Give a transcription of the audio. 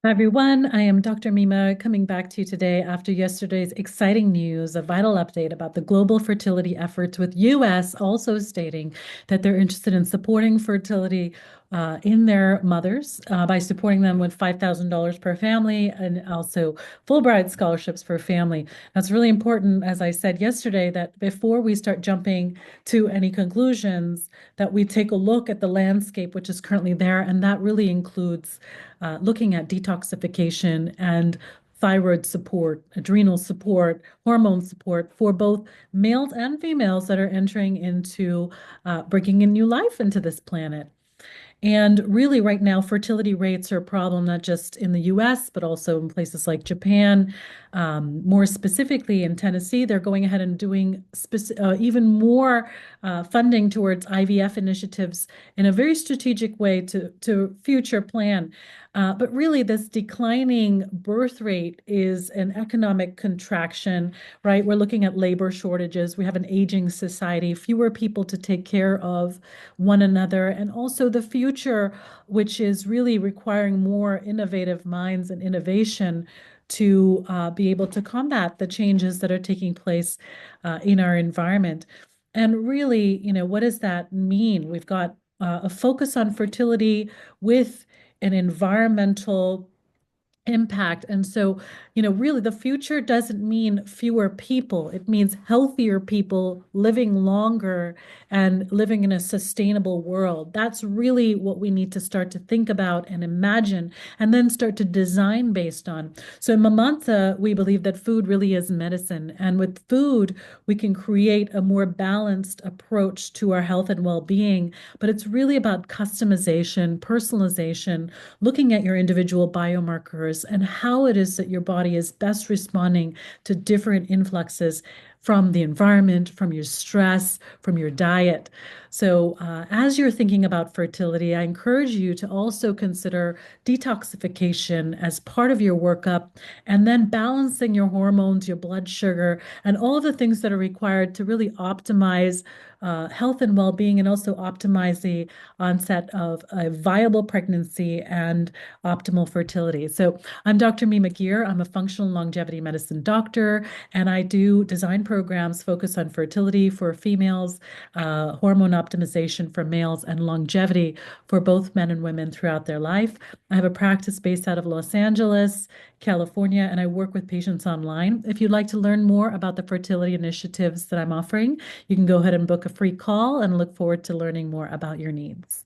Hi everyone, I am Dr. Mima coming back to you today after yesterday's exciting news, a vital update about the global fertility efforts with US also stating that they're interested in supporting fertility in their mothers by supporting them with $5,000 per family and also Fulbright scholarships per family. That's really important, as I said yesterday, that before we start jumping to any conclusions, that we take a look at the landscape which is currently there, and that really includes looking at detoxification and thyroid support, adrenal support, hormone support for both males and females that are entering into bringing in new life into this planet. And really, right now, fertility rates are a problem not just in the US, but also in places like Japan. More specifically, in Tennessee, they're going ahead and doing even more funding towards IVF initiatives in a very strategic way to future plan. But really, this declining birth rate is an economic contraction, right? We're looking at labor shortages. We have an aging society, fewer people to take care of one another, and also the future, which is really requiring more innovative minds and innovation to be able to combat the changes that are taking place in our environment. And really, what does that mean? We've got a focus on fertility with an environmental impact. And so, really the future doesn't mean fewer people. It means healthier people living longer and living in a sustainable world. That's really what we need to start to think about and imagine and then start to design based on. So in Mimansa, we believe that food really is medicine. And with food, we can create a more balanced approach to our health and well-being. But it's really about customization, personalization, looking at your individual biomarkers and how it is that your body is best responding to different influxes from the environment, from your stress, from your diet. So, as you're thinking about fertility, I encourage you to also consider detoxification as part of your workup and then balancing your hormones, your blood sugar, and all of the things that are required to really optimize health and well-being and also optimize the onset of a viable pregnancy and optimal fertility. So I'm Dr. Mima Gear. I'm a functional longevity medicine doctor, and I do design programs focused on fertility for females, hormone optimization for males, and longevity for both men and women throughout their life. I have a practice based out of Los Angeles, California, and I work with patients online. If you'd like to learn more about the fertility initiatives that I'm offering, you can go ahead and book a free call and look forward to learning more about your needs.